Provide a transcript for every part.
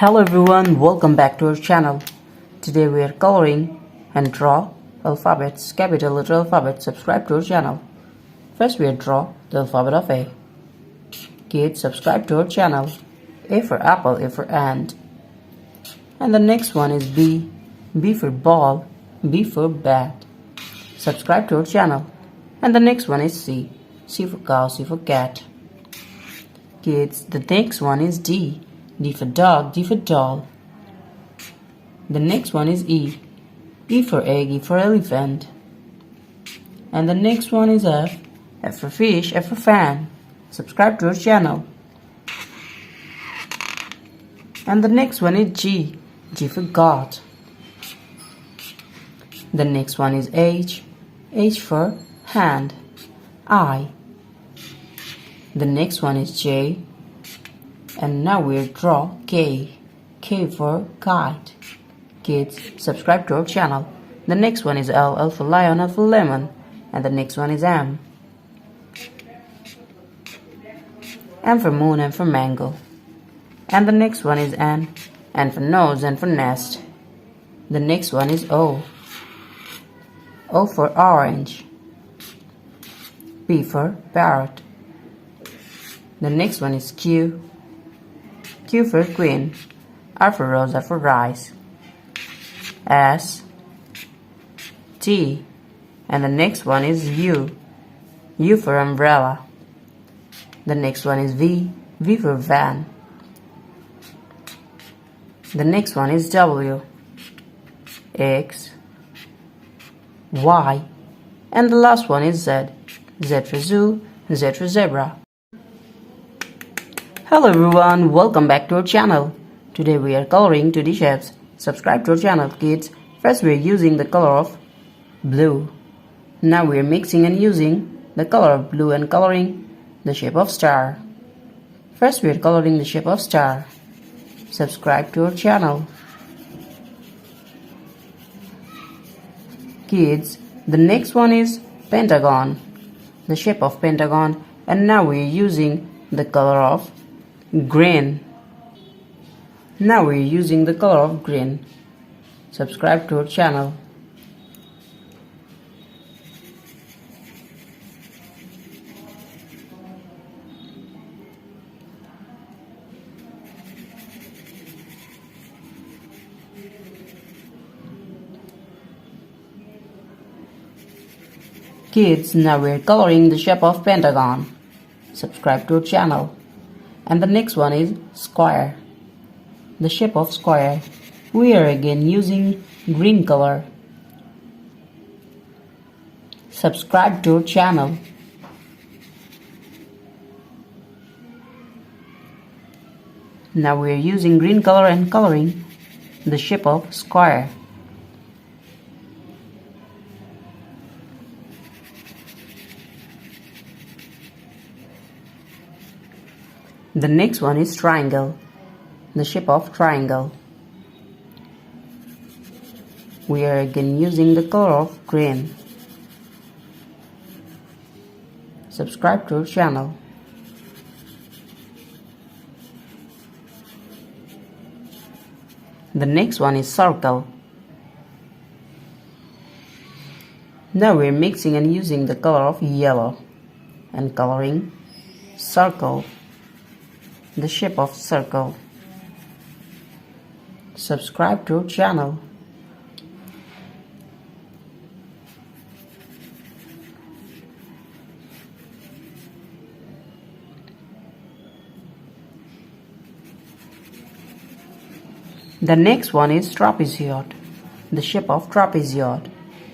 Hello everyone, welcome back to our channel. Today we are coloring and draw alphabets, capital letter alphabet. Subscribe to our channel. First we will draw the alphabet of A. Kids, subscribe to our channel. A for apple, A for ant. And the next one is B. B for ball, B for bat. Subscribe to our channel. And the next one is C. C for cow, C for cat. Kids, the next one is D. D for dog, D for doll. The next one is E. E for egg, E for elephant. And the next one is F. F for fish, F for fan. Subscribe to our channel. And the next one is G. G for God. The next one is H. H for hand. I. The next one is J. And now we'll draw K. K for kite. Kids, subscribe to our channel. The next one is L. L for lion, L for lemon. And the next one is M. M for moon, M for mango. And the next one is N. N for nose, N for nest. The next one is O. O for orange. P for parrot. The next one is Q. Q for queen. R for rose, R for rice. S. T. And the next one is U. U for umbrella. The next one is V. V for van. The next one is W. X. Y. And the last one is Z. Z for zoo, Z for zebra. Hello everyone, welcome back to our channel. Today we are coloring 2D shapes. Subscribe to our channel, kids. First we are using the color of blue. Now we are mixing and using the color of blue and coloring the shape of star. First we are coloring the shape of star. Subscribe to our channel. Kids, the next one is pentagon. The shape of pentagon, and now we are using the color of green. Now we are using the color of green. Subscribe to our channel. Kids, now we are coloring the shape of pentagon. Subscribe to our channel. And the next one is square. The shape of square. We are again using green color. Subscribe to our channel. Now we are using green color and coloring the shape of square. The next one is triangle. The shape of triangle. We are again using the color of green. Subscribe to our channel. The next one is circle. Now we are mixing and using the color of yellow and coloring circle. The shape of circle. Subscribe to our channel. The next one is trapezoid. The shape of trapezoid.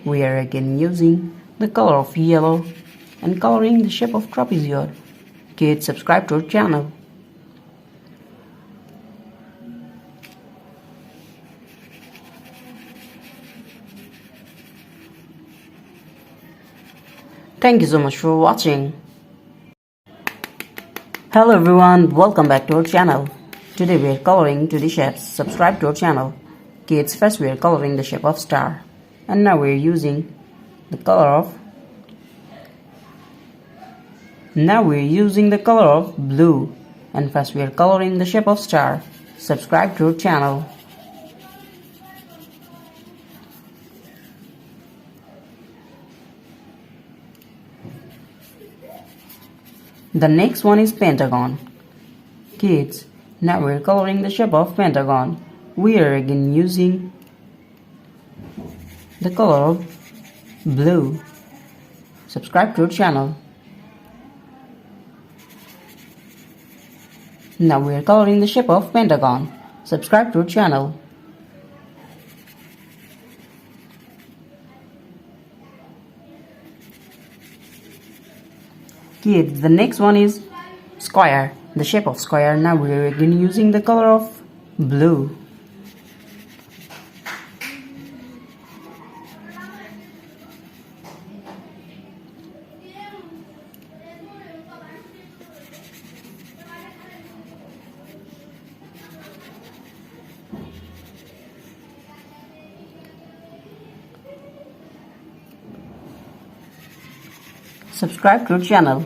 We are again using the color of yellow and coloring the shape of trapezoid. Kids, subscribe to our channel. Thank you so much for watching. Hello everyone, welcome back to our channel. Today we are coloring 2D shapes. Subscribe to our channel. Kids, first we are coloring the shape of star. And now we are using the color of blue. And first we are coloring the shape of star. Subscribe to our channel. The next one is pentagon. Kids, now we're coloring the shape of pentagon. We are again using the color of blue. Subscribe to our channel. Now we are coloring the shape of pentagon. Subscribe to our channel. Kids, the next one is square. The shape of square. Now we are again using the color of blue. Subscribe to our channel.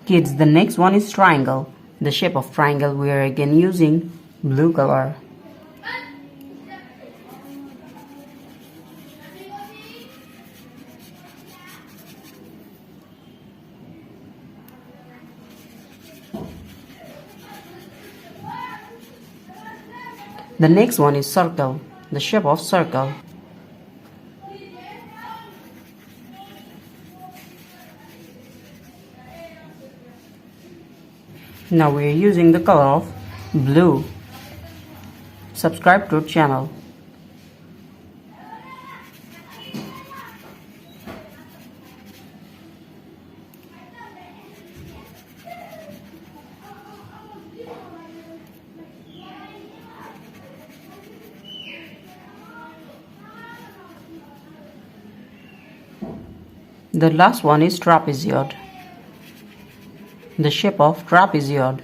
Kids, the next one is triangle. The shape of triangle, we are again using blue color. The next one is circle. The shape of circle. Now we are using the color of blue. Subscribe to our channel. The last one is trapezoid. The shape of trapezoid.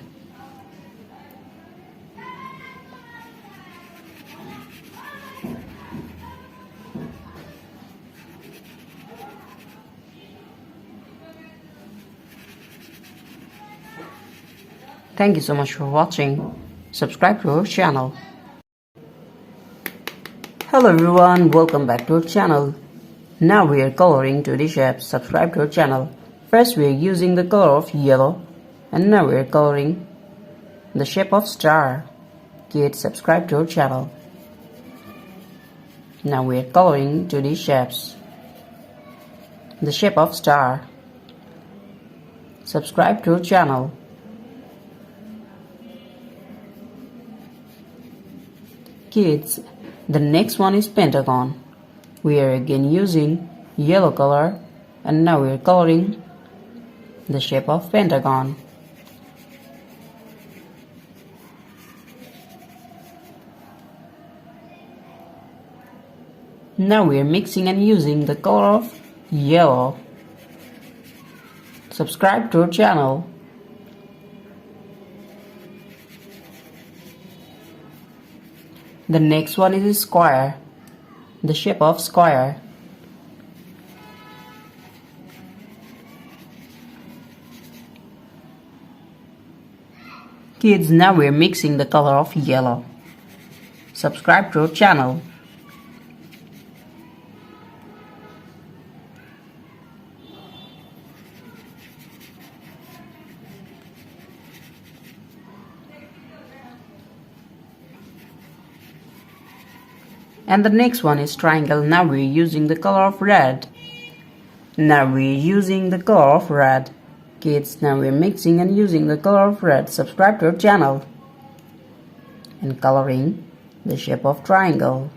Thank you so much for watching. Subscribe to our channel. Hello everyone, welcome back to our channel. Now we are coloring 2D shapes. Subscribe to our channel. First we are using the color of yellow, and now we are coloring the shape of star. Kids, subscribe to our channel. Now we are coloring 2D shapes. The shape of star. Subscribe to our channel. Kids, the next one is pentagon. We are again using yellow color, and now we are coloring the shape of pentagon. Now we are mixing and using the color of yellow. Subscribe to our channel. The next one is a square. The shape of square. Kids, now we're mixing the color of yellow. Subscribe to our channel. And the next one is triangle. Now we're using the color of red. Kids, now we're mixing and using the color of red. Subscribe to our channel. And coloring the shape of triangle.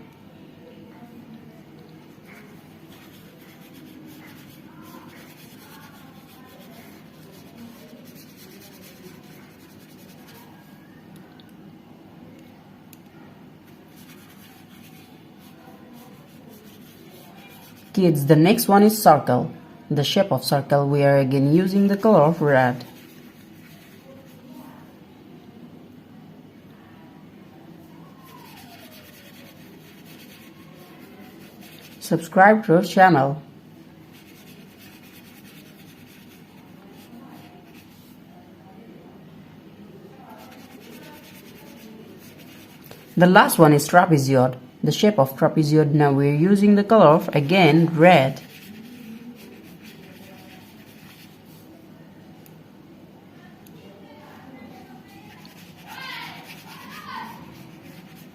Kids, the next one is circle. The shape of circle, we are again using the color of red. Subscribe to our channel. The last one is trapezoid. The shape of trapezoid. Now we're using the color of again red.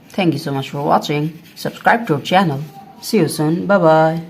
Thank you so much for watching. Subscribe to our channel. See you soon. Bye bye.